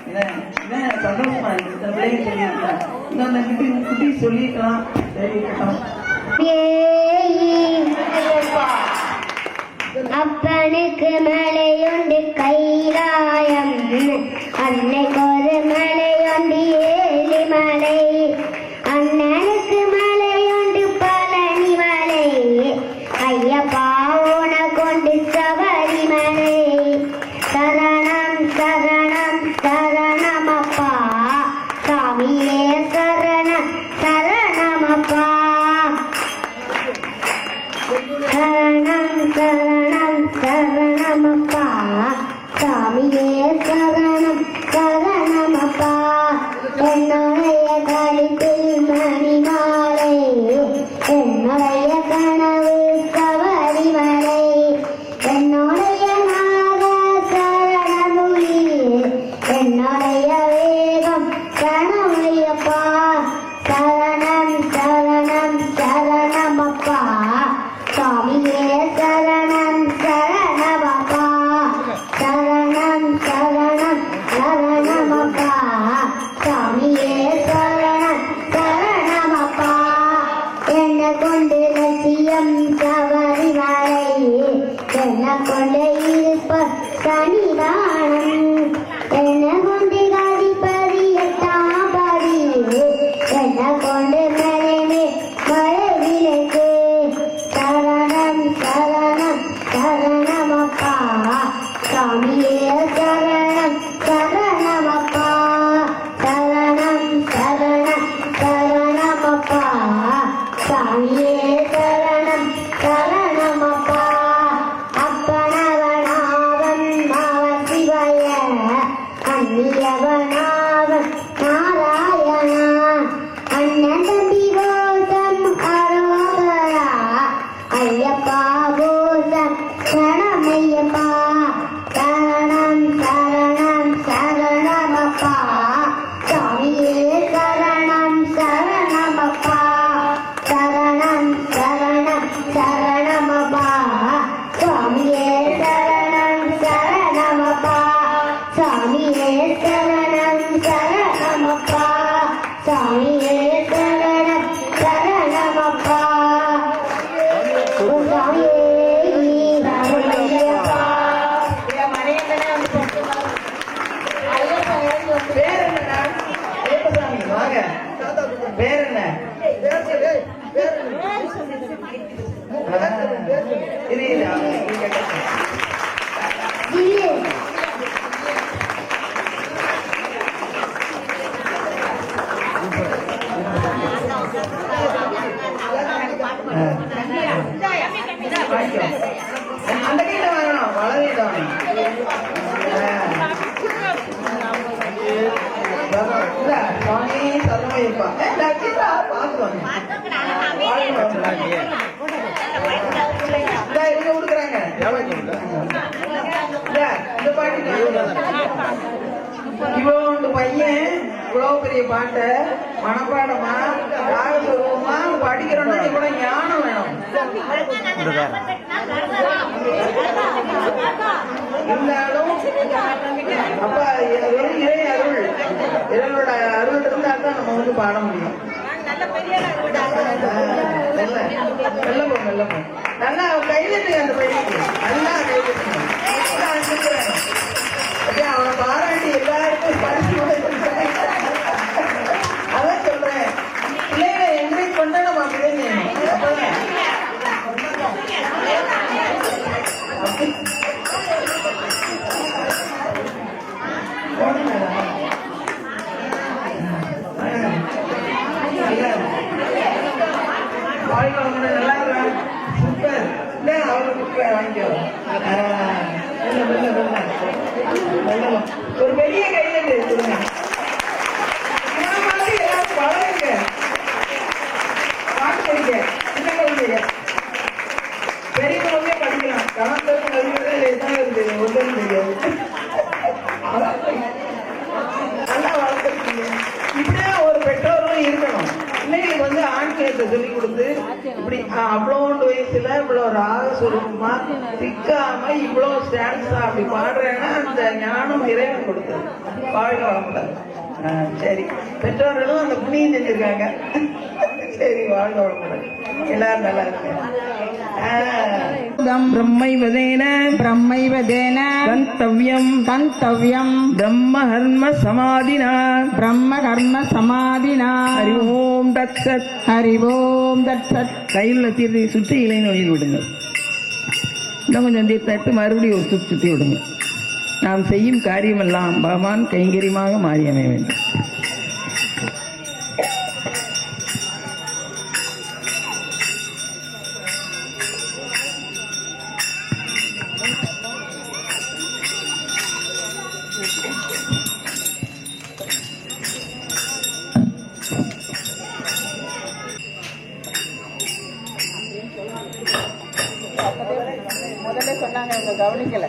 இதான் சந்தோஷமா இருக்கு. இந்த பிள்ளைங்க சொல்லியிருக்கலாம், இன்னும் குட்டி சொல்லியிருக்கலாம். சரி இருக்கட்டும். அப்பனுக்கு மலையுண்டு கைலாயம் அன்னைக்கு ஒரு மலையுண்டு ஏலிமலை அண்ணனுக்கு மலையுண்டு பழனி மலை ஐயப்பா உனக்கொண்டு சபரிமலை சரணம் சரணம் சரணமப்பா சாமியே சரணம் சரணமப்பா சரணம் சரணம் சரணமப்பா சாமியே சரணம் சரணமப்பா என்ன கொண்டு இருப்பர் சன்னிதானம் என்ன கொண்டு கதிப்பதி எட்டாம் படி என்ன கொண்டு மலைமே மழை விளக்கு சரணம் சரணம் சரணமப்பா சாமியே சரணம் சரணமப்பா சரணம் சரணம் சரணமப்பா சாமியே சரணம் சரணமப்பா அப்பனவனாவன் மாவன் சிவய அந்நியவனாவன் நாராயணா அண்ணன் தம்பி கோசம் அரோகரா ஐயப்பா கோசம் சரணமையப்பா சரணம் சரணம் சரணமப்பா சாமியே சரணம் சரணமப்பா சரணம் சரணம் சரணமப்பா சாமியே சரணம் சரணமப்பா சாமியே சரணம் சரணமப்பா சாமியே சரணம் சரணமப்பா சாமியே சரணமையப்பா. பேர் என்னடா? ஐயப்பசாமி, வாங்க. பேர் என்ன? இரு, இரு, நீ கேட்க. திடீர் வாங்கிக்கோ. அந்த கையில வாங்கணும், வளர்ந்து வாங்கணும். சுவாமி சரணமையப்பா. லட்சிதா, பார்த்து வாங்க. இங்க கொடுக்குறாங்க. இந்த பாட்டு இவ்வளவு பையன் இவ்வளவு பெரிய பாட்டை மனப்பாடமா ராகஸ்வரூபமா படிக்கிறோம்னா இவ்வளவு ஞானம் வேணும். இருந்தாலும் அப்பா வெறும் இறை அருள், இறைவனோட அருள் இருந்தா தான் நம்ம வந்து பாட முடியும். நல்லா கையில அந்த பையனுக்கு நல்லா கையில அவனை பாராட்டி எல்லாருக்கும் பரிசு அதான் சொல்றேன். பிள்ளைகளை என்கரேஜ் பண்ண நம்ம அப்படியே நல்லா இருக்கான். சூப்பர். அவங்களுக்கு வாங்கிக்கோ. ஒரு பெரிய கையில சொல்லுங்க. எல்லாரும் வளருங்க, பாட்டு படிக்க, சின்ன குழந்தைங்க பெரியவங்களே படிக்கலாம். கணக்கு கல்வியோட எத்தனை தெரியும், ஒன்றும் தெரியாது. நல்லா வளர்த்துருக்கீங்க. இப்படிதான் ஒரு பெற்றோர்களும் இருக்கணும். பிள்ளைகளுக்கு வந்து ஆன்மீகத்தை சொல்லிக் கொடுத்து இப்படி அவ்வளோண்டு வயசுல இவ்வளவு ராகஸ்வரூபமா சிக்காம இவ்வளவு ஸ்டான்ஸா அப்படி பாடுறேன்னா அந்த ஞானம் இறைவன் கொடுத்தது. வாழ்க வளமுடன். சரி, பெற்றோர்களும் அந்த புண்ணியம் செஞ்சிருக்காங்க. சரி, வாழ்க வளமுடன். எல்லாரும் நல்லா இருக்காங்க. பிரம்மைவதேன பிரம்மைவதேன கந்தவ்யம் கந்தவ்யம் பிரம்ம கர்ம சமாதினா பிரம்ம கர்ம சமாதினா ஹரி ஓம் தத் சத் ஹரி ஓம் தத் சத். கையில் தீர்த்து சுற்றி இலை நோயில் விடுங்க. இன்னும் கொஞ்சம் தீர்த்த எடுத்து மறுபடியும் ஒரு சுற்றி விடுங்க. நாம் செய்யும் காரியமெல்லாம் பகவான் கைங்கரியமாக மாறி அமைய வேண்டும். முதல்ல சொன்னாங்க, அவங்க கவனிக்கல.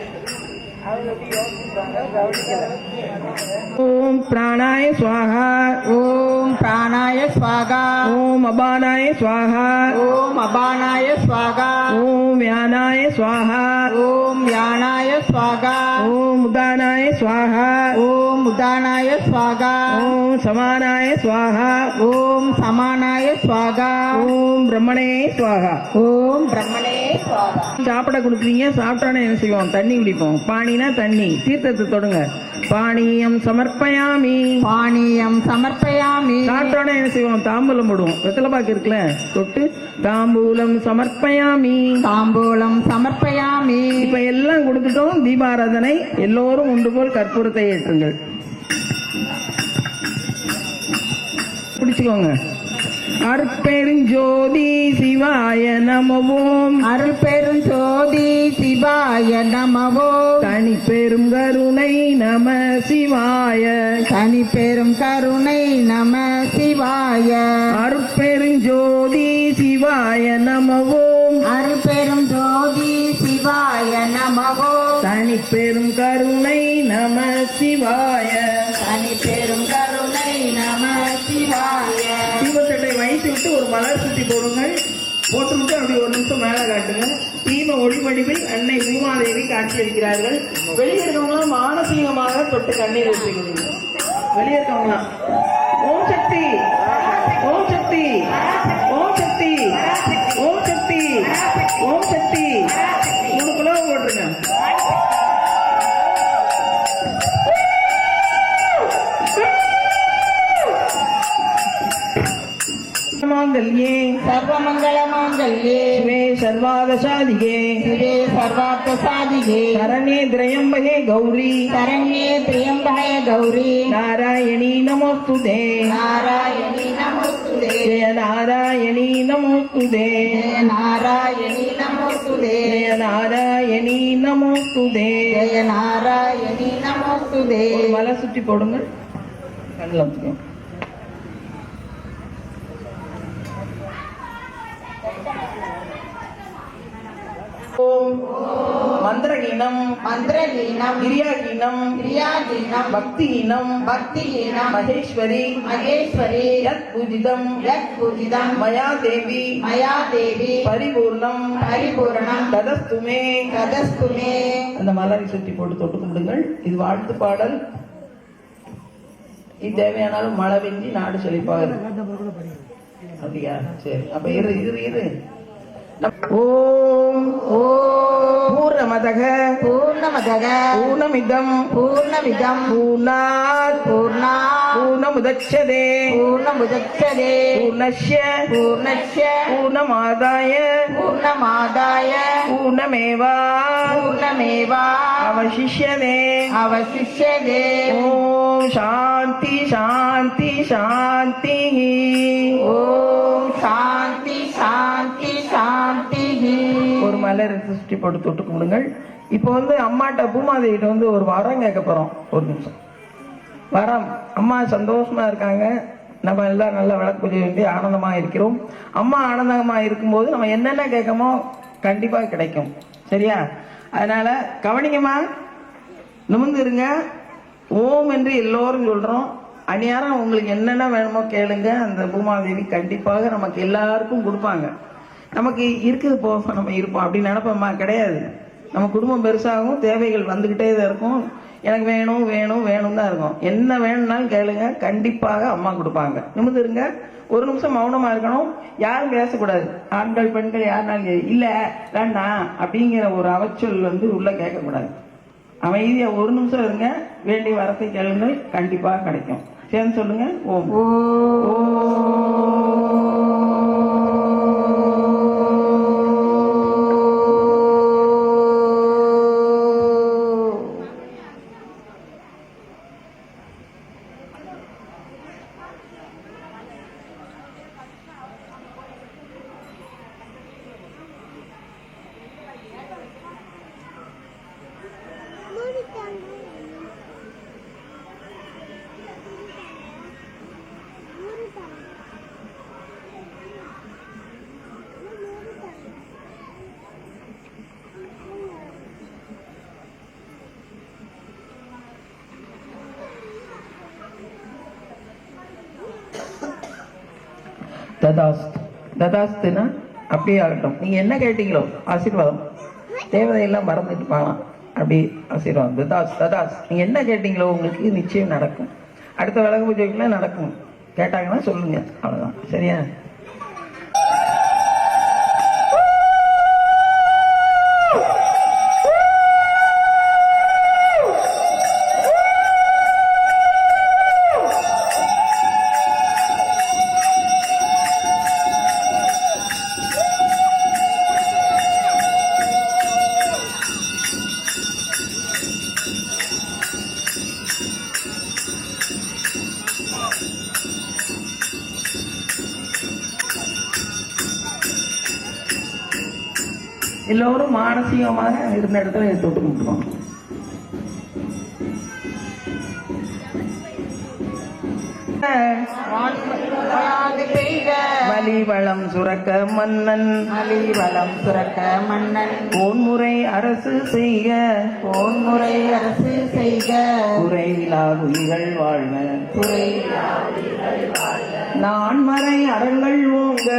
ஓம் பிராணாய ஸ்வாஹா ஓம் பிராணாய ஸ்வாகா ஓம் அபானாய ஸ்வாஹா ஓம் அபானாய ஸ்வாகா ஓம் யானாய ஸ்வாஹா ஓம் யானாய ஸ்வாகா ஓம் உதானாய ஸ்வாஹா ஓம் ஓம் உதானாய ஸ்வாகா ஓம் சமானாய ஸ்வாகா ஓம் சமானாய ஸ்வாகா ஓம் பிரம்மணே ஸ்வாகா ஓம் பிரம்மணே ஸ்வாகா. சாப்பிட கொடுக்குறீங்க, சாப்பிட்டானே என்ன செய்வோம்? தண்ணி குடிப்போம். பாணினா தண்ணி. தீர்த்தத்தை தொடுங்க. பாணியம் சமர்ப்பயாமி பாணியம் சமர்ப்பயாமி. சாப்பிட்டோன்னே என்ன செய்வோம்? தாம்பூலம் போடுவோம். வெத்தலை பாக்கு இருக்குல்ல, தொட்டு தாம்பூலம் சமர்ப்பயாமி தாம்பூலம் சமர்ப்பயாமி. இப்ப எல்லாம் கொடுத்துட்டோம். தீபாராதனை. எல்லோரும் ஒன்று போல் கற்பூரத்தை ஏற்றுங்கள். பிடிச்சுக்கோங்க. அருட்பெருஞ்சோதி சிவாய நமவோம். அருட்பெருஞ்சோதி சிவாய நமவோம். தனி பெரும் கருணை நம சிவாய. தனி பெரும் கருணை நம சிவாய. அருட்பெருஞ்சோதி சிவாய நமவோம். அருட்பெரும் ஜோதி சிவாய நமவோம். தனி பெரும் கருணை நம சிவாய. தனி பெரும் கருணை நம சிவாய. தீபத்தட்டை வைத்து விட்டு ஒரு மலர் சுத்தி போடுங்கள். போட்டுவிட்டு அப்படி ஒரு நிமிஷம் மேல காட்டுங்க. தீப ஒளிவடிவில் அன்னை பூமாதேவி காட்சியளிக்கிறார்கள். வெளியே இருக்கவங்களாம் மானசீகமாக தொட்டு கண்ணீர் ஊற்றுகிறீர்கள். வெளியே இருக்கவங்களாம் ஓம் சக்தி ஓம் சக்தி ஓம் சக்தி ஓம் சக்தி ஓம் சக்தி 3 கிலோ போட்டுருங்க. மாங்கல்யே சர்வமங்கள மாங்கல்யே சிவே சர்வாதசாதிகே சிவே சர்வார்த்தசாதிகே சரண்யே திரியம்பகே கௌரி சரண்யே திரியம்பகே கௌரி நாராயணி நமோஸ்துதே நாராயணி நமோஸ்துதே ஜெய நாராயணி நமோஸ்துதே ஜெய நாராயணி நமோஸ்துதே ஜெய நாராயணி நமோஸ்துதே ஜெய நாராயணி நமோஸ்துதே. மலை சுற்றி போடுங்க. கண்ணில் வச்சுக்கோங்க. ஓம் மந்திரஹீனம் மந்திரஹீனம் கிரியாஹீனம் கிரியாஹீனம் பக்திஹீனம் பக்திஹீனம் மகேஸ்வரி மகேஸ்வரி யத் பூஜிதம் மயா தேவி பரிபூர்ணம் பரிபூர்ணம் ததஸ்துமே ததஸ்துமே. அந்த மலரை சுற்றி போட்டு தொட்டு கும்பிடுங்கள். இது வாழ்த்து பாடல். இது தேவையானாலும் மழை பெஞ்சி நாடு செழிப்பாக. அப்படியா? சரி. அப்ப இரு ஓம் பூர்ணமதக பூர்ணமதக பூர்ணமிதம் பூர்ணமிதம் பூர்ணாத் பூர்ணமுதச்யதே பூர்ணமுதச்யதே பூர்ணஸ்ய பூர்ணமாதாய பூர்ணமேவா அவசிஷ்யதே ஓம் சாந்தி சாந்தி சாந்தி ஓம் சாந்தி சாந்தி சாந்தி. ஒரு மலர் சுற்றி போட்டு தொட்டு கும்பிடுங்கள். இப்போ அம்மாட்ட பூமாதேவிட்ட ஒரு வரம் கேட்க போறோம். ஒரு நிமிஷம். வரம். அம்மா சந்தோஷமா இருக்காங்க. நம்ம எல்லாம் நல்லா விளக்கு பூஜை வேண்டி ஆனந்தமா இருக்கிறோம். அம்மா ஆனந்தமா இருக்கும்போது நம்ம என்னென்ன கேட்கமோ கண்டிப்பா கிடைக்கும். சரியா? அதனால கவனிங்கம்மா. நிமிர்ந்து இருங்க. ஓம் என்று எல்லோரும் சொல்றோம். அந்நியாரம் உங்களுக்கு என்னென்ன வேணுமோ கேளுங்க. அந்த பூமாதேவி கண்டிப்பாக நமக்கு எல்லாருக்கும் கொடுப்பாங்க. நமக்கு இருக்குது போக நம்ம இருப்போம் அப்படின்னு நினைப்போம்மா? கிடையாது. நம்ம குடும்பம் பெருசாகும், தேவைகள் வந்துகிட்டே தான் இருக்கும். எனக்கு வேணும் வேணும் வேணும் தான் இருக்கும். என்ன வேணும்னாலும் கேளுங்க, கண்டிப்பாக அம்மா கொடுப்பாங்க. நிமிர்ந்துருங்க. ஒரு நிமிஷம் மௌனமா இருக்கணும். யாரும் பேசக்கூடாது. ஆண்கள் பெண்கள் யாருனாலும் இல்ல வேண்டாம் அப்படிங்கிற ஒரு அவச்சொல் உள்ள கேட்கக்கூடாது. அமைதியா ஒரு நிமிஷம் இருங்க. வேண்டிய வரத்தை கேளுங்கள், கண்டிப்பாக கிடைக்கும். சேர்ந்து சொல்லுங்க. ஓம் ததாஸ்துனா அப்படியே ஆகட்டும். நீங்க என்ன கேட்டீங்களோ ஆசீர்வாதம் தேவதையெல்லாம் மறந்துட்டு போகலாம். அப்படி ஆசீர்வாதம். ததாஸ் ததாஸ். நீங்க என்ன கேட்டீங்களோ உங்களுக்கு நிச்சயம் நடக்கும். அடுத்த விளக்கு பூஜைக்குள்ள நடக்கும். கேட்டாங்கன்னா சொல்லுங்க, அவ்வளவுதான். சரியா? எல்லோரும் மானசீகமாக இருந்த இடத்துல தொட்டு கும்பிட்டுவாங்க. வலிவளம் சுரக்க மன்னன், வலிவளம் சுரக்க மன்னன், போன்முறை அரசு செய்க, போன்முறை அரசு செய்க, குறைவிலா உயிர்கள் வாழ்க, குறைவிலா நான்மறை அறங்கள் ஓங்க,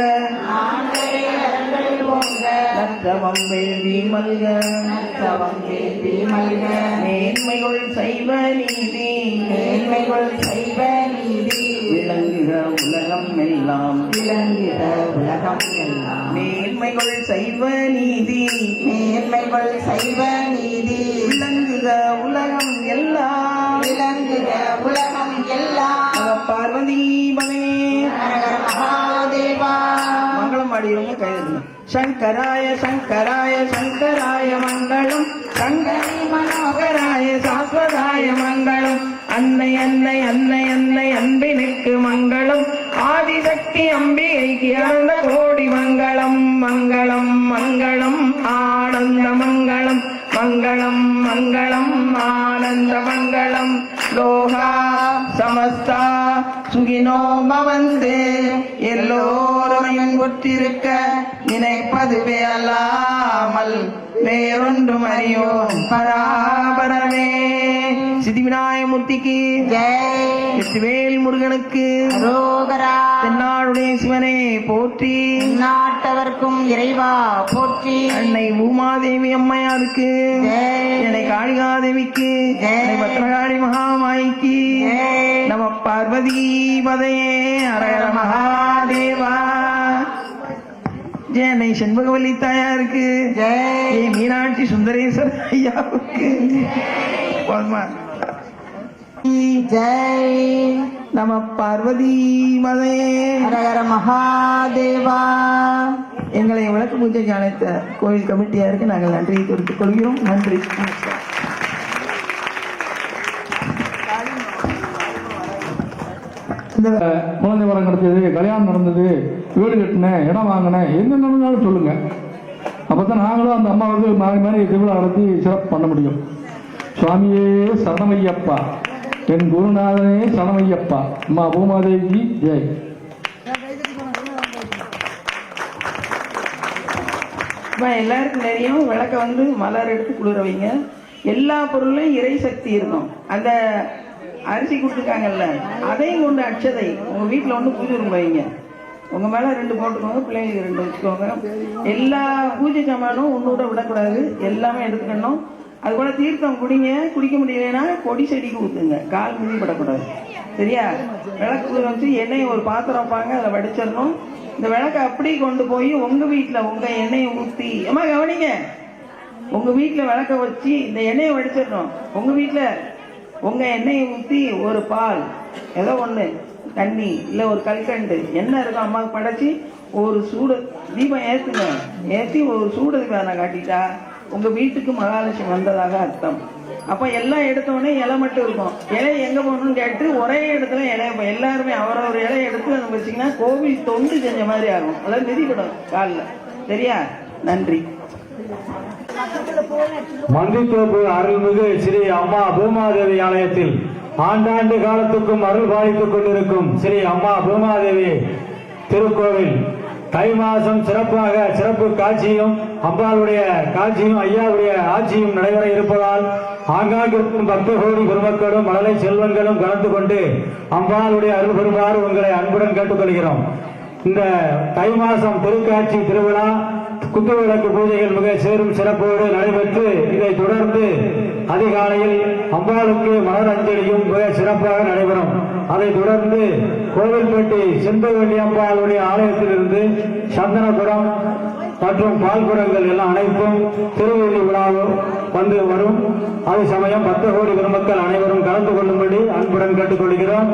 நான்மறை அறங்கள் ஓங்க, நற்றவம் வேள்வி மல்க, நற்றவம் வேள்வி மல்க, மேன்மைகள் சைவ நீதி, மேன்மைகள் சைவ நீதி, விளங்குக உலகம் எல்லாம், விளங்குக உலகம் எல்லாம், மேன்மைகள் சைவ நீதி, மேன்மைகள் சைவ நீதி, விளங்குக உலகம் எல்லாம், விளங்குக உலகம் எல்லாம். பார்வதி மனே ஹரஹர மகாதேவா. மங்களம் பாடியவங்க கைதுங்க. சங்கராய சங்கராய சங்கராய மங்களம், சங்கரி மனோகராய சாஸ்வதாய மங்களம், அன்னை அன்னை அன்னை அன்னை அன்பினுக்கு மங்களம், ஆதிசக்தி அம்பிகைக்கு அருந்த கோடி மங்களம், மங்களம் மங்களம் ஆனந்த மங்களம், மங்களம் மங்களம் ஆனந்த மங்களம், லோகா சமஸ்தா சுகினோ பவந்து. எல்லோரும் இன்புற்றிருக்க நினைப்பதுவே அல்லாமல் வேறொன்றும் அறியோம் பராபரமே. சித்திவிநாயகமூர்த்திக்கு ஜெய். வெற்றிவேல் முருகனுக்கு அரோகரா. தென்னாடுடைய சிவனே போற்றி, நாட்டவர்க்கும் இறைவா போற்றி. அன்னை பூமாதேவி அம்மையாருக்கு ஜெய். என்னை காளிகாதேவிக்கு, ஜெய். என்னை பத்ரகாளி மகாமாய்க்கு, ஜெய். நம பார்வதி பதையே ஹரஹர மகாதேவா. ஜெயனை செண்பகவல்லி தாயாருக்கு, ஜெய். ஜெய் மீனாட்சி சுந்தரேஸ்வர ஐயாவுக்கு, போதுமா? ஜெய். நம பார்வதி மதையே. ஹரஹர மகாதேவா. எங்களை விளக்கு பூஜைக்கு அழைத்த கோயில் கமிட்டியாருக்கு நாங்கள் நன்றியை தெரிவித்துக் கொள்கிறோம். நன்றி. இந்த குழந்தை வரம் கிடைச்சது, கல்யாணம் நடந்தது, வீடு கட்டினேன், இடம் வாங்கினேன், என்ன நடந்தாலும் சொல்லுங்க. அப்பதான் நாங்களும் அந்த அம்மாவுக்கு மாறி மாறி திருவிழா நடத்தி சிறப்பு பண்ண முடியும். சுவாமியே சரணமையப்பா, என் குருநாதனே சரணமையப்பா. அம்மா பூமாதேவி ஜெய். எல்லாருக்கும் தெரியும், விளக்க வந்து மலர் எடுத்து குளிர வைங்க. எல்லா பொருளும் இறை சக்தி இருக்கும். அந்த அரிசி கொடுத்துருக்காங்கல்ல, அதையும் கொண்டு அட்சதை உங்க வீட்டுல ஒண்ணு பூஜை ரூம் வைங்க. உங்க மேல 2 போட்டுக்கோங்க, பிள்ளைங்களுக்கு 2 வச்சுக்கோங்க. எல்லா பூஜை சாமானும் ஒன்னோட விடக்கூடாது, எல்லாமே எடுத்துக்கணும். அது கூட தீர்த்தம் குடிங்க. குடிக்க முடியலன்னா கொடி செடிக்கு ஊத்துங்க, கால் மிதிப்படக்கூடாது. சரியா? விளக்கு வச்சு எண்ணெயை ஒரு பாத்திரம் வைப்பாங்க, அதை வடிச்சிடணும். இந்த விளக்கை அப்படி கொண்டு போய் உங்க வீட்டுல உங்க எண்ணெயை ஊத்தி, அம்மா கவனிங்க, உங்க வீட்டுல விளக்க வச்சு இந்த எண்ணெயை வடிச்சிடணும். உங்க வீட்டுல உங்க எண்ணெயை ஊத்தி ஒரு பால் ஏதோ ஒண்ணு, தண்ணி இல்ல ஒரு கல்கண்டு என்ன இருக்கும் அம்மாவுக்கு படைச்சி ஒரு சூடு தீபம் ஏத்துங்க. ஏற்றி ஒரு சூடு தீபம் காட்டிட்டா உங்க வீட்டுக்கு மகாலட்சுமி வந்ததாக அர்த்தம். அப்ப எல்லாம் எடுத்தோடனே இலை மட்டும் இருக்கும். இலை எங்க போகணும்னு கேட்டு ஒரே இடத்துல இலைய எல்லாருமே அவரவர் இலையை எடுத்து நம்ம வச்சிங்கன்னா கோவில் தொண்டு செஞ்ச மாதிரி ஆகும். அதாவது மிதிப்படும் காலில். சரியா? நன்றி. மந்தித்தோப்பு அருள்மிகு ஸ்ரீ அம்மா பூமாதேவி ஆலயத்தில் ஆண்டாண்டு காலத்துக்கும் அருள் பாலித்துக் கொண்டிருக்கும் ஸ்ரீ அம்மா பூமாதேவி திருக்கோவில் தை மாதம் சிறப்பாக சிறப்பு காட்சியும் அம்பாளுடைய காட்சியும் ஐயாவுடைய ஆட்சியும் நடைபெற இருப்பதால் ஆங்காங்கிருக்கும் பக்த கோடி பெருமக்களும் மழலை செல்வங்களும் கலந்து கொண்டு அம்பாளுடைய அருள் பெறுமாறு உங்களை அன்புடன் கேட்டுக்கொள்கிறோம். இந்த தை மாதம் திருக்காட்சி திருவிழா குத்துவிளக்கு பூஜைகள் மிக சேரும் சிறப்போடு நடைபெற்று இதைத் தொடர்ந்து அதிகாலையில் அம்பாளுக்கு மலர் அஞ்சலியும் மிக சிறப்பாக நடைபெறும். அதைத் தொடர்ந்து கோவில்பட்டி செம்பவெள்ளி அம்பாளுடைய ஆலயத்திலிருந்து சந்தனபுரம் மற்றும் பால்குடங்கள் எல்லாம் அனைத்தும் திருவெள்ளி விழாவும் வந்து வரும். அதே சமயம் 10 கோடி பெருமக்கள் அனைவரும் கலந்து கொள்ளும்படி அன்புடன் கேட்டுக்கொள்கிறோம்.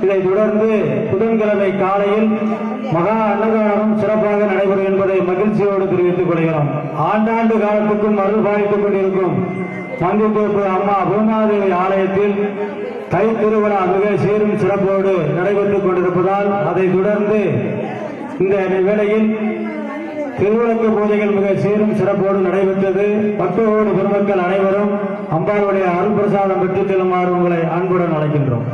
இதைத் தொடர்ந்து புதன்கிழமை காலையில் மகா அன்னதானம் சிறப்பாக நடைபெறும் என்பதை மகிழ்ச்சியோடு தெரிவித்துக் கொள்கிறோம். ஆண்டாண்டு காலத்துக்கும் அருள் பாலித்துக் கொண்டிருக்கும் மந்தித்தோப்பு அம்மா பூமாதேவி ஆலயத்தில் தை திருவிழா மிக சீரும் சிறப்போடு நடைபெற்றுக் கொண்டிருப்பதால் அதைத் தொடர்ந்து இந்த வேளையில் திருவிளக்கு பூஜைகள் மிக சீரும் சிறப்போடு நடைபெற்றது. 10 கோடி பெருமக்கள் அனைவரும் அம்பாளுடைய அருள் பிரசாதம் பெற்றுச் செல்லுமாறு உங்களை அன்புடன் அழைக்கின்றோம்.